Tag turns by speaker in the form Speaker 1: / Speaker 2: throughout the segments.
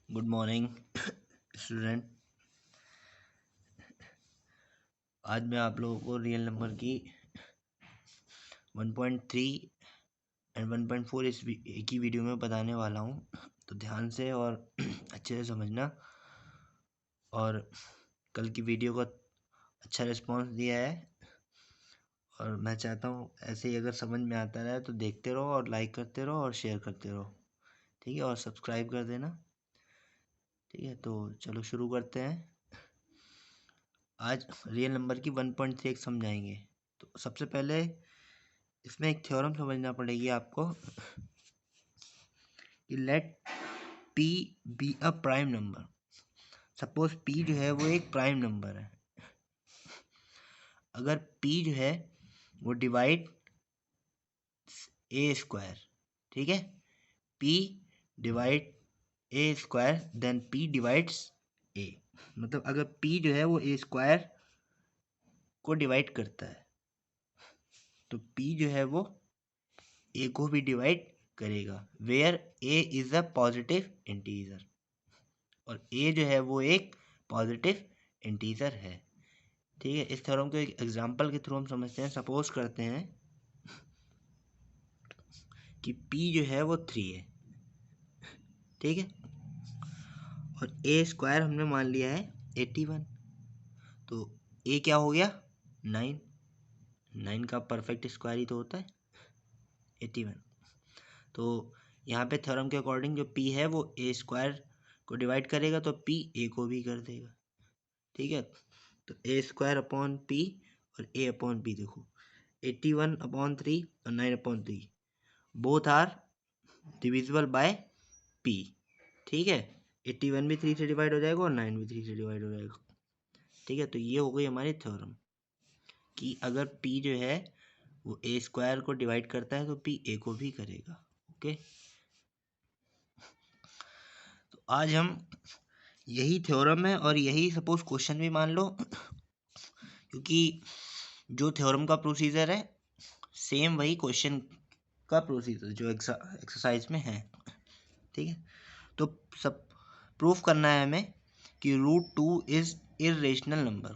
Speaker 1: Good morning student. आज मैं आप लोगों को रियल नंबर की 1.3 एंड 1.4 एक ही वीडियो में बताने वाला हूँ, तो ध्यान से और अच्छे से समझना। और कल की वीडियो को अच्छा रिस्पांस दिया है और मैं चाहता हूँ ऐसे ही अगर समझ में आता रहे तो देखते रहो और लाइक करते रहो और शेयर करते रहो, ठीक है, और सब्सक्राइब कर देना, ठीक है। तो चलो शुरू करते हैं। आज रियल नंबर की 1.3 समझाएंगे। तो सबसे पहले इसमें एक थ्योरम समझना पड़ेगी आपको कि let p be a prime number. Suppose p जो है वो एक प्राइम नंबर है। अगर पी जो है वो डिवाइड ए स्क्वायर, ठीक है, P divide A square then P divides ए। मतलब अगर पी जो है वो ए स्क्वायर को डिवाइड करता है तो पी जो है वो ए को भी डिवाइड करेगा, where a is a positive integer, और ए जो है वो एक पॉजिटिव इंटीजर है, ठीक है। इस थ्योरम को एक एग्जांपल के थ्रू हम समझते हैं। सपोज करते हैं कि p जो है वो 3 है, ठीक है, और a स्क्वायर हमने मान लिया है 81। तो a क्या हो गया 9, 9 का परफेक्ट स्क्वायर ही तो होता है 81। तो यहाँ पे थ्योरम के अकॉर्डिंग जो p है वो a स्क्वायर को डिवाइड करेगा तो p a को भी कर देगा, ठीक है। तो ए स्क्वायर अपॉन पी और ए अपॉन पी देखो 81/3 और 9/3 both are divisible by p, ठीक है। 81 भी 3 से डिवाइड हो जाएगा और 9 भी 3 से डिवाइड हो जाएगा, ठीक है। तो ये हो गई हमारी थ्योरम कि अगर पी जो है वो ए स्क्वायर को डिवाइड करता है तो पी ए को भी करेगा, ओके। तो आज हम यही थ्योरम है और यही सपोज क्वेश्चन भी मान लो, क्योंकि जो थ्योरम का प्रोसीजर है सेम वही क्वेश्चन का प्रोसीजर जो एक्सरसाइज में है, ठीक है। तो सब प्रूफ करना है हमें कि √2 इज इरेशनल नंबर।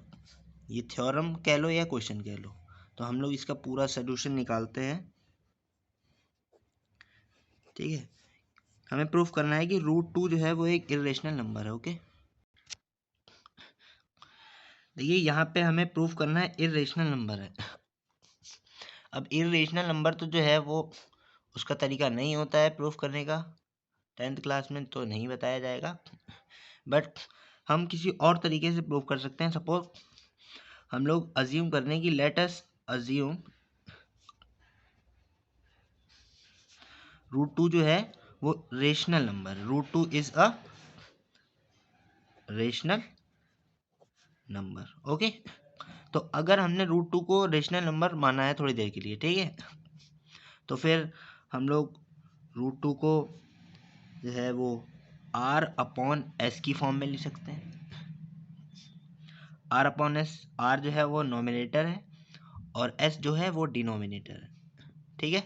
Speaker 1: ये थ्योरम कह लो या क्वेश्चन कह लो, तो हम लोग इसका पूरा सोल्यूशन निकालते हैं, ठीक है। हमें प्रूफ करना है कि √2 जो है वो एक इरेशनल नंबर है, ओके। देखिए यहाँ पे हमें प्रूफ करना है इरेशनल नंबर है। अब इरेशनल नंबर तो जो है वो उसका तरीका नहीं होता है प्रूफ करने का, 10th क्लास में तो नहीं बताया जाएगा, बट हम किसी और तरीके से प्रूव कर सकते हैं। सपोज हम लोग अज्यूम करने की, लेट अस अज्यूम √2 जो है वो रेशनल नंबर है। √2 is a rational number, okay. तो अगर हमने √2 को रेशनल नंबर माना है थोड़ी देर के लिए, ठीक है, तो फिर हम लोग √2 को जो है वो r/s की फॉर्म में लिख सकते हैं। r/s, r जो है वो नोमिनेटर है और s जो है वो डिनोमिनेटर है, ठीक है।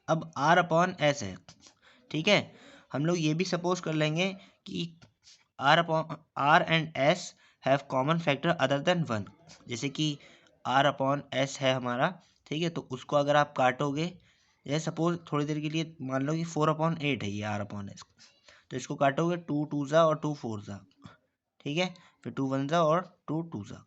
Speaker 1: अब r/s है, ठीक है। हम लोग ये भी सपोज कर लेंगे कि r and s have common factor other than 1। जैसे कि r/s है हमारा, ठीक है, तो उसको अगर आप काटोगे, जैसे सपोज थोड़ी देर के लिए मान लो कि 4/8 है ये r/s, तो इसको काटोगे 2 2 ज़ा और 2 4 ज़ा, ठीक है, फिर 2 1 ज़ा और 2 2 ज़ा,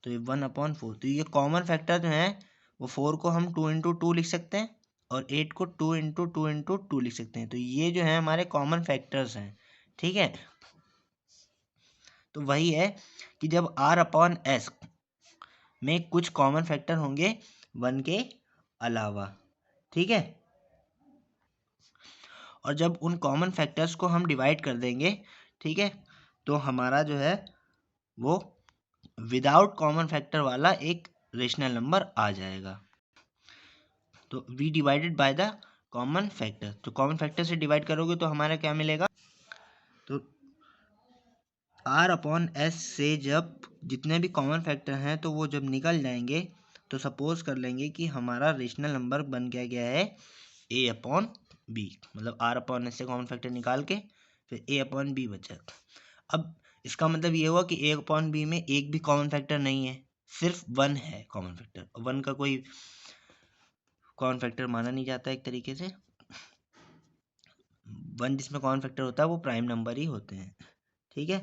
Speaker 1: तो ये 1/4। तो ये कॉमन फैक्टर जो है वो 4 को हम 2 × 2 लिख सकते हैं और 8 को 2 × 2 × 2 लिख सकते हैं। तो ये जो है हमारे कॉमन फैक्टर्स हैं, ठीक है। तो वही है कि जब r/s में कुछ कॉमन फैक्टर होंगे 1 के अलावा, ठीक है, और जब उन कॉमन फैक्टर्स को हम डिवाइड कर देंगे, ठीक है, तो हमारा जो है वो विदाउट कॉमन फैक्टर वाला एक रेशनल नंबर आ जाएगा। तो v divided by the common factor, तो कॉमन फैक्टर से डिवाइड करोगे तो हमारा क्या मिलेगा, तो r/s से जब जितने भी कॉमन फैक्टर हैं तो वो जब निकल जाएंगे तो सपोज कर लेंगे कि हमारा रेशनल नंबर बन गया है a/s, बी, मतलब आर अपॉन एस से कॉमन फैक्टर निकाल के फिर ए अपॉन बी बचा। अब इसका मतलब ये हुआ कि ए अपॉन बी में एक भी कॉमन फैक्टर नहीं है, सिर्फ वन है कॉमन फैक्टर। वन का कोई कॉमन फैक्टर माना नहीं जाता एक तरीके से। वन जिसमें कॉमन फैक्टर होता है वो प्राइम नंबर ही होते हैं, ठीक है।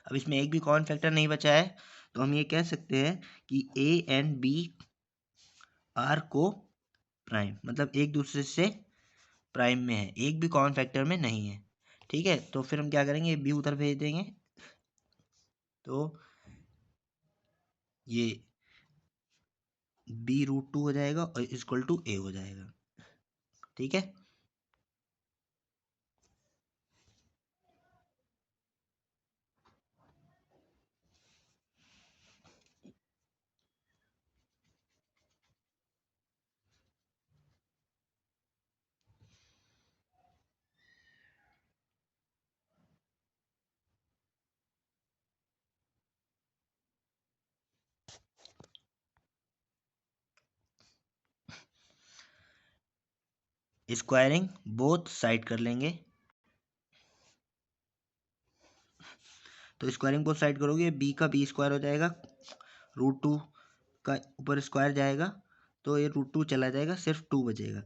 Speaker 1: अब इसमें एक भी कॉमन फैक्टर नहीं बचा है, तो हम ये कह सकते हैं कि ए एंड बी आर को प्राइम, मतलब एक दूसरे से प्राइम में है, एक भी कॉमन फैक्टर में नहीं है, ठीक है। तो फिर हम क्या करेंगे, बी उधर भेज देंगे, तो ये बी रूट टू हो जाएगा और इक्वल टू ए हो जाएगा, ठीक है। स्क्वायरिंग बोथ साइड कर लेंगे, तो स्क्वायरिंग बोथ साइड करोगे, बी का बी स्क्वायर हो जाएगा, रूट टू का ऊपर स्क्वायर जाएगा तो ये रूट टू चला जाएगा, सिर्फ टू बचेगा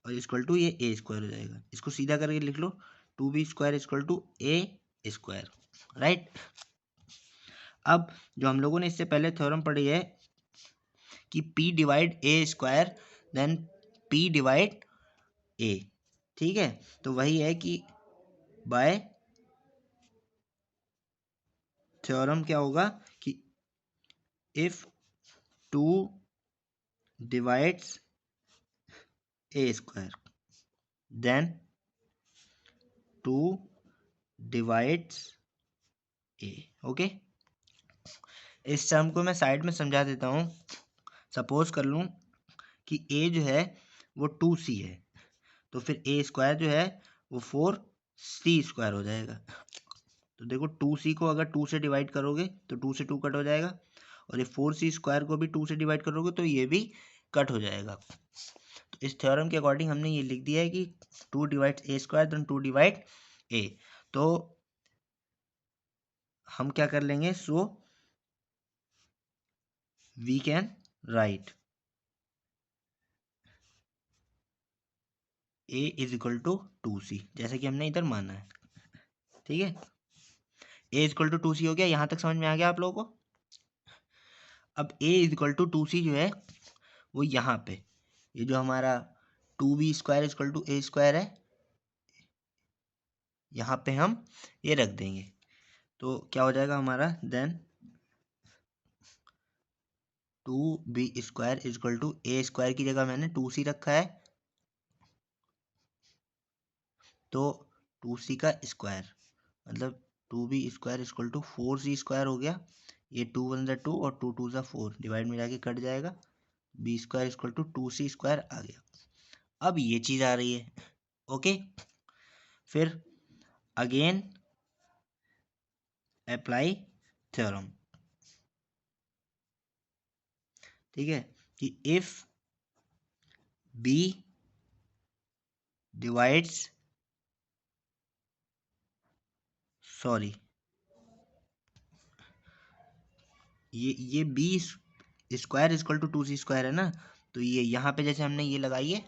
Speaker 1: और इक्वल टू ये ए स्क्वायर हो जाएगा। इसको सीधा करके लिख लो, two B square equal to A square, right. अब जो हम लोगों ने इससे पहले थ्योरम पढ़ी है कि P divide A square then P divide ए, ठीक है, तो वही है कि बाय थ्योरम क्या होगा कि if two divides a square then two divides a, okay. इस टर्म को मैं साइड में समझा देता हूँ। सपोज कर लूँ कि ए जो है वो टू सी है, तो फिर ए स्क्वायर जो है वो फोर सी स्क्वायर हो जाएगा। तो देखो टू सी को अगर टू से डिवाइड करोगे तो टू से टू कट हो जाएगा, और ये फोर सी स्क्वायर को भी टू से डिवाइड करोगे तो ये भी कट हो जाएगा। तो इस थ्योरम के अकॉर्डिंग हमने ये लिख दिया है कि two divide A square then two divide A. तो हम क्या कर लेंगे, so we can write A is equal to two C, जैसे कि हमने इधर माना है, ठीक है। A is equal to two C हो गया, यहाँ तक समझ में आ गया आप लोगों को। अब a is equal to two c जो है वो यहाँ पे, ये जो हमारा two B square is equal to A square है, यहाँ पे हम ये रख देंगे, तो क्या हो जाएगा हमारा, then two B square is equal to A square की जगह मैंने टू सी रखा है, तो टू सी का स्क्वायर मतलब two B square equal to four C square हो गया। ये टू वन ज़ा टू और टू टू ज़ा फोर, डिवाइड में जाके कट जाएगा, B square equal to two C square आ गया। अब ये चीज़ आ रही है, ओके। फिर अगेन अप्लाई थ्योरम, ठीक है, कि इफ बी डिवाइड्स सॉरी ये b square equal to two C square है ना, तो ये यहाँ पे जैसे हमने ये लगाई है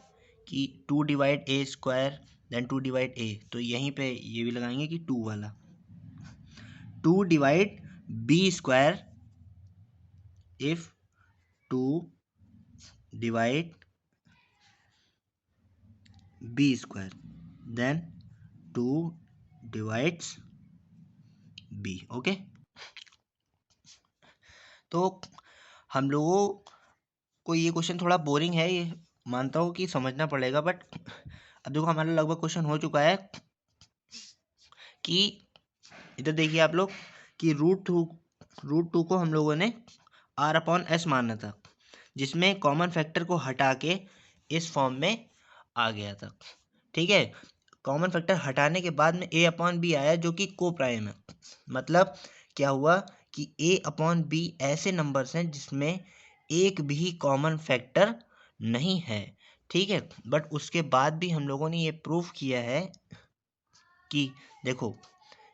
Speaker 1: कि two divide A square then two divide A, तो यहीं पे ये भी लगाएंगे कि टू वाला, two divide B square if two divide B square then two divides B, okay. तो हम लोगों को ये क्वेश्चन थोड़ा बोरिंग है, ये मानता हूँ कि समझना पड़ेगा, बट अब देखो हमारा लगभग क्वेश्चन हो चुका है कि इधर देखिए आप लोग कि रूट टू को हम लोगों ने आर अपॉन एस माना था, जिसमें कॉमन फैक्टर को हटा के इस फॉर्म में आ गया था, ठीक है। कॉमन फैक्टर हटाने के बाद में ए अपॉन बी आया जो कि को प्राइम है, मतलब क्या हुआ कि ए अपॉन बी ऐसे नंबर्स हैं जिसमें एक भी कॉमन फैक्टर नहीं है, ठीक है। बट उसके बाद भी हम लोगों ने ये प्रूफ किया है कि देखो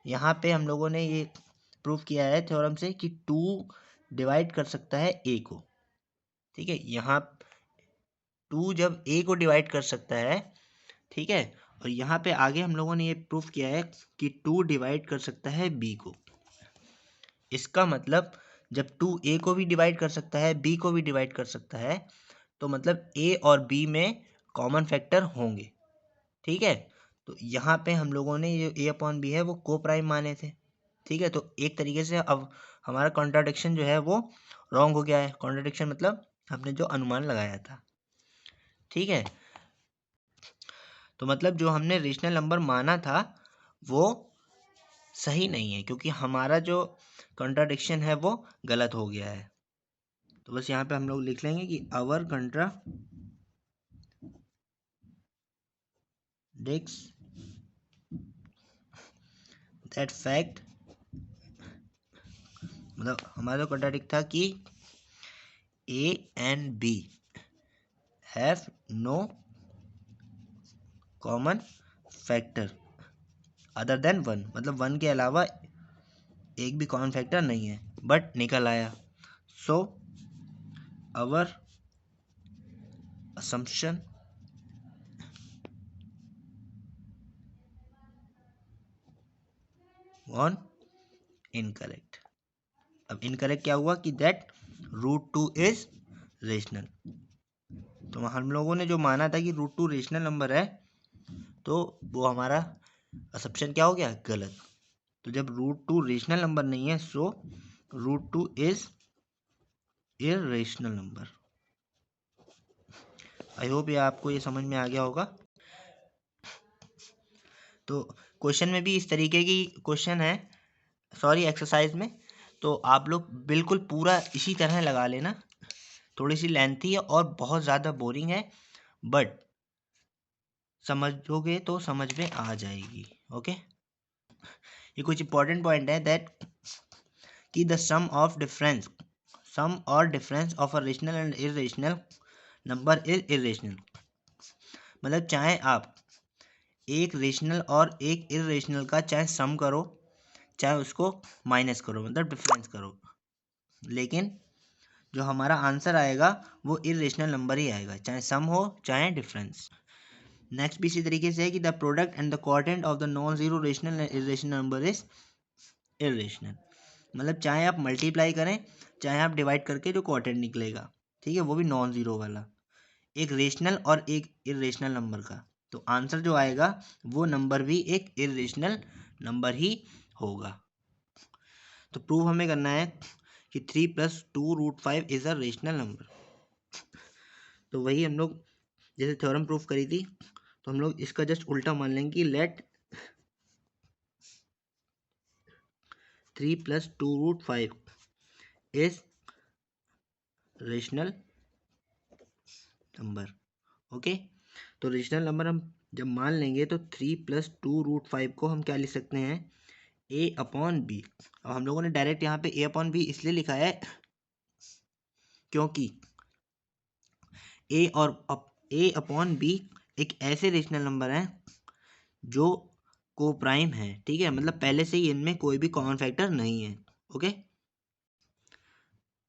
Speaker 1: यहाँ पे हम लोगों ने ये प्रूफ किया है थ्योरम से कि 2 डिवाइड कर सकता है ए को, ठीक है। यहाँ 2 जब ए को डिवाइड कर सकता है, ठीक है, और यहाँ पे आगे हम लोगों ने ये प्रूफ किया है कि 2 डिवाइड कर सकता है बी को। इसका मतलब जब 2 ए को भी डिवाइड कर सकता है, बी को भी डिवाइड कर सकता है, तो मतलब ए और बी में कॉमन फैक्टर होंगे, ठीक है। तो यहाँ पे हम लोगों ने ये ए अपॉन बी है वो को प्राइम माने थे, ठीक है। तो एक तरीके से अब हमारा कॉन्ट्राडिक्शन जो है वो रॉन्ग हो गया है। कॉन्ट्राडिक्शन मतलब हमने जो अनुमान लगाया था, ठीक है। तो मतलब जो हमने रेशनल नंबर माना था वो सही नहीं है, क्योंकि हमारा जो कॉन्ट्राडिक्शन है वो गलत हो गया है। तो बस यहाँ पे हम लोग लिख लेंगे कि आवर कॉन्ट्राडिक्ट्स दैट फैक्ट, मतलब हमारा जो कॉन्ट्राडिक्ट था कि a and b have no common factor other than 1, मतलब 1 के अलावा एक भी कॉमन फैक्टर नहीं है, बट निकल आया। So our assumption on incorrect। अब इनकरेक्ट क्या हुआ कि दैट √2 इज रेशनल। तो हम लोगों ने जो माना था कि √2 रेशनल नंबर है, तो वो हमारा असम्पशन क्या हो गया, गलत। तो जब √2 रेशनल नंबर नहीं है, सो √2 is irrational number. I hope ये आपको ये समझ में आ गया होगा। तो क्वेश्चन में भी इस तरीके की क्वेश्चन है, सॉरी एक्सरसाइज में, तो आप लोग बिल्कुल पूरा इसी तरह लगा लेना। थोड़ी सी लेंथी है और बहुत ज़्यादा बोरिंग है, बट समझोगे तो समझ में आ जाएगी। ओके, ये कुछ इंपॉर्टेंट पॉइंट है दैट कि द सम और difference of a rational and irrational number is irrational. मतलब चाहे आप एक रेशनल और एक इररेशनल का चाहे सम करो, चाहे उसको माइनस करो, मतलब डिफरेंस करो, लेकिन जो हमारा आंसर आएगा वो इररेशनल नंबर ही आएगा, चाहे सम हो चाहे डिफरेंस। नेक्स्ट भी इसी तरीके से है कि the product and the quadrant of the non zero rational and irrational number is irrational. मतलब चाहे आप मल्टीप्लाई करें चाहे आप डिवाइड करके जो क्वाड्रेंट निकलेगा, ठीक है, वो भी नॉन जीरो वाला, एक रेशनल और एक इररेशनल नंबर का, तो आंसर जो आएगा वो नंबर भी एक इररेशनल नंबर ही होगा। तो प्रूव हमें करना है कि 3 + 2√5 इज अ रेशनल नंबर। तो वही हम लोग जैसे थ्योरम प्रूफ करी थी, तो हम लोग इसका जस्ट उल्टा मान लेंगे कि let 3 + 2√5 is rational number. Okay, तो रेशनल नंबर हम जब मान लेंगे तो 3 + 2√5 को हम क्या लिख सकते हैं, a/b। अब हम लोगों ने डायरेक्ट यहाँ पे a/b इसलिए लिखा है क्योंकि a/b एक ऐसे रेशनल नंबर हैं जो को प्राइम है, ठीक है, मतलब पहले से ही इनमें कोई भी कॉमन फैक्टर नहीं है। ओके,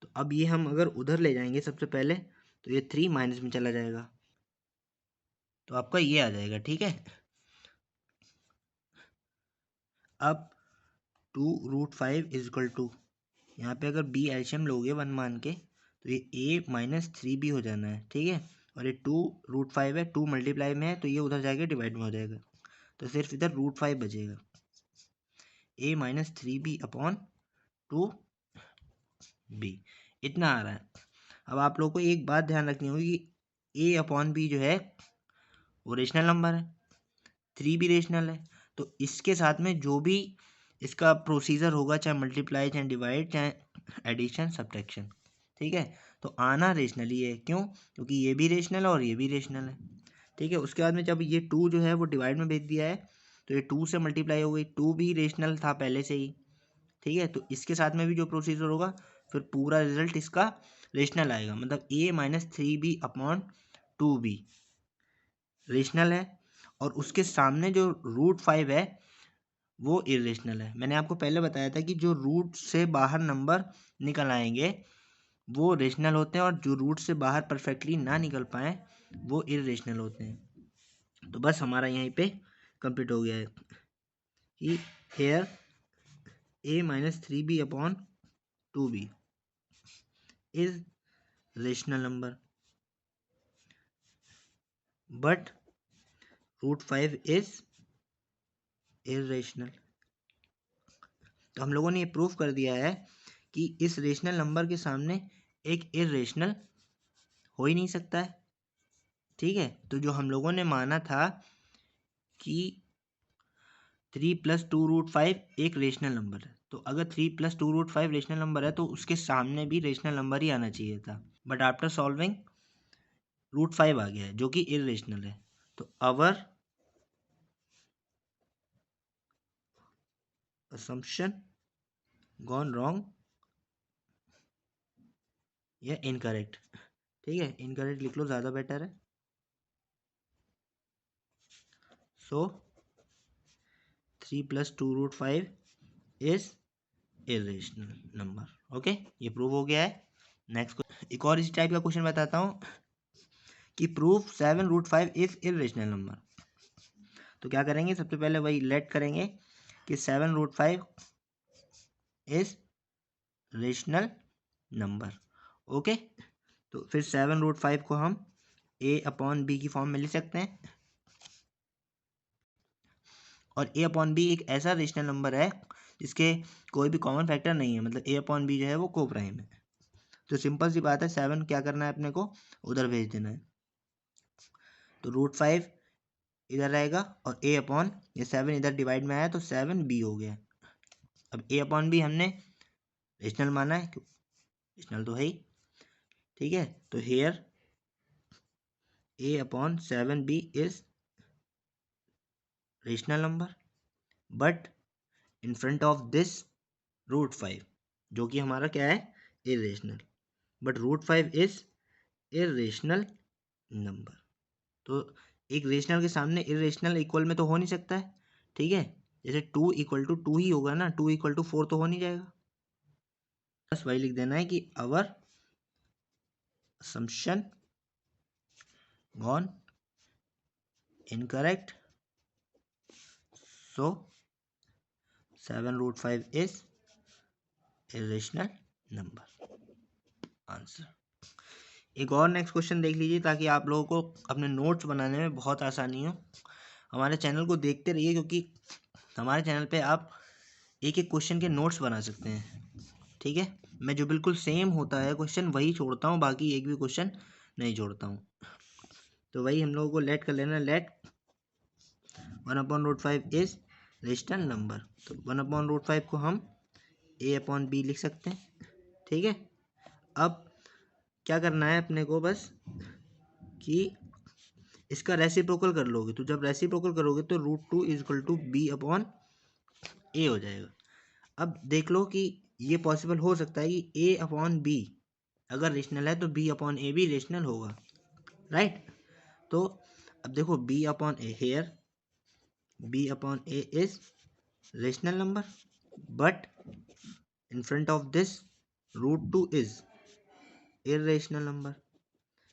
Speaker 1: तो अब ये हम अगर उधर ले जाएंगे सबसे पहले, तो ये 3 माइनस में चला जाएगा, तो आपका ये आ जाएगा, ठीक है। अब 2√5 इज इक्वल टू, यहाँ पे अगर b एल्शियम लोगे 1 मान के, तो ये a-3b हो जाना है, ठीक है। और ये 2√5 है, 2 मल्टीप्लाई में है, तो ये उधर जाके डिवाइड में हो जाएगा, तो सिर्फ इधर √5 बचेगा, a-3b/2b इतना आ रहा है। अब आप लोगों को एक बात ध्यान रखनी होगी कि a/b जो है वो रेशनल नंबर है, 3 भी रेशनल है, तो इसके साथ में जो भी इसका प्रोसीजर होगा, चाहे मल्टीप्लाई चाहे डिवाइड चाहे एडिशन सब्ट्रैक्शन, ठीक है, तो आना रेशनल ही है। क्यों? क्योंकि ये भी रेशनल है और ये भी रेशनल है, ठीक है। उसके बाद में जब ये 2 जो है वो डिवाइड में भेज दिया है, तो ये 2 से मल्टीप्लाई हो गई, 2 भी रेशनल था पहले से ही, ठीक है। तो इसके साथ में भी जो प्रोसीजर होगा फिर पूरा रिजल्ट इसका रेशनल आएगा, मतलब a-3b/2 2b रेशनल है, और उसके सामने जो √5 है वो इरेशनल है। मैंने आपको पहले बताया था कि जो रूट से बाहर नंबर निकल आएंगे वो रेशनल होते हैं, और जो रूट से बाहर परफेक्टली ना निकल पाए वो इरेशनल होते हैं। तो बस हमारा यहीं पे कंप्लीट हो गया है कि here a-3b/2b is rational number but √5 is irrational. तो हम लोगों ने ये प्रूफ कर दिया है कि इस रेशनल नंबर के सामने एक इरेशनल हो ही नहीं सकता है। ठीक है, तो जो हम लोगों ने माना था कि 3 + 2√5 एक रेशनल नंबर है, तो अगर 3 + 2√5 रेशनल नंबर है तो उसके सामने भी रेशनल नंबर ही आना चाहिए था, बट आफ्टर सॉल्विंग √5 आ गया है जो कि इरेशनल है। तो अवर assumption gone wrong या इनकरेक्ट। ठीक है, इनकरेक्ट लिख लो, ज़्यादा बेटर है। सो 3 + 2√5 इज इरेशनल नंबर। ओके, ये प्रूव हो गया है। नेक्स्ट एक और इसी टाइप का क्वेश्चन बताता हूँ कि प्रूफ 7√5 इज इरेशनल नंबर। तो क्या करेंगे, सबसे पहले वही लेट करेंगे कि 7√5 इज रेशनल नंबर। ओके, तो फिर 7√5 को हम a/b की फॉर्म में लिख सकते हैं, और a/b एक ऐसा रेशनल नंबर है जिसके कोई भी कॉमन फैक्टर नहीं है, मतलब a/b जो है वो कोप्राइम है। तो सिंपल सी बात है, 7 क्या करना है अपने को, उधर भेज देना है। तो √5 इधर रहेगा और ये 7 इधर डिवाइड में आया तो 7b हो गया। अब a/b हमने रेशनल माना है, रेशनल तो है ही। ठीक है, तो here a/7b is rational number but in front of this √5 जो कि हमारा क्या है, irrational, but √5 is irrational number. तो एक रेशनल के सामने इरेशनल इक्वल में तो हो नहीं सकता है। ठीक है, जैसे 2 = 2 ही होगा ना, 2 = 4 तो हो नहीं जाएगा। बस वही लिख देना है कि our assumption gone incorrect, so 7√5 is irrational number। Answer. एक और नेक्स्ट क्वेश्चन देख लीजिए ताकि आप लोगों को अपने नोट्स बनाने में बहुत आसानी हो। हमारे चैनल को देखते रहिए क्योंकि हमारे चैनल पे आप एक एक क्वेश्चन के नोट्स बना सकते हैं। ठीक है, मैं जो बिल्कुल सेम होता है क्वेश्चन वही छोड़ता हूँ, बाकी एक भी क्वेश्चन नहीं छोड़ता हूँ। तो वही हम लोगों को लेट कर लेना, लेट 1/√5 इज रेशनल नंबर। तो 1/√5 को हम a/b लिख सकते हैं। ठीक है, अब क्या करना है अपने को, बस कि इसका रेसिप्रोकल कर लोगे, तो जब रेसिप्रोकल करोगे तो √2 = b/a हो जाएगा। अब देख लो कि ये पॉसिबल हो सकता है कि a/b अगर रेशनल है तो b/a भी रेशनल होगा, राइट। तो अब देखो b/a here b/a is rational number but in front of this √2 is irrational number.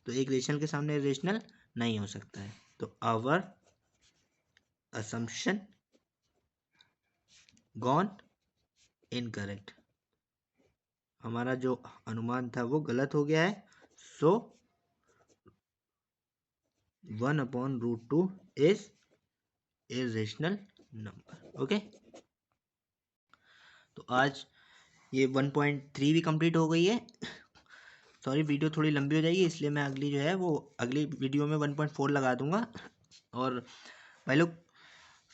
Speaker 1: तो एक रेशनल के सामने इरेशनल नहीं हो सकता है। तो आवर assumption gone incorrect, हमारा जो अनुमान था वो गलत हो गया है। सो 1/√2 इज इरेशनल नंबर। ओके, तो आज ये 1.3 भी कंप्लीट हो गई है। सॉरी, वीडियो थोड़ी लंबी हो जाएगी इसलिए मैं अगली जो है वो अगली वीडियो में 1.4 लगा दूंगा। और भाई लोग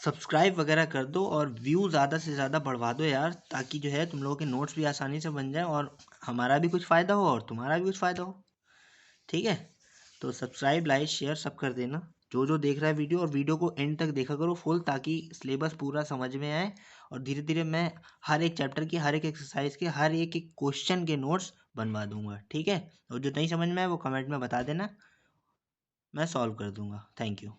Speaker 1: सब्सक्राइब वगैरह कर दो और व्यू ज़्यादा से ज़्यादा बढ़वा दो यार, ताकि जो है तुम लोगों के नोट्स भी आसानी से बन जाए और हमारा भी कुछ फ़ायदा हो और तुम्हारा भी कुछ फ़ायदा हो। ठीक है, तो सब्सक्राइब, लाइक, शेयर सब कर देना जो जो देख रहा है वीडियो, और वीडियो को एंड तक देखा करो फुल, ताकि सिलेबस पूरा समझ में आए। और धीरे धीरे मैं हर एक चैप्टर की, हर एक एक्सरसाइज के, हर एक एक क्वेश्चन के नोट्स बनवा दूंगा। ठीक है, और जो नहीं समझ में आए वो कमेंट में बता देना। मैं सॉल्व कर दूंगा। Thank you.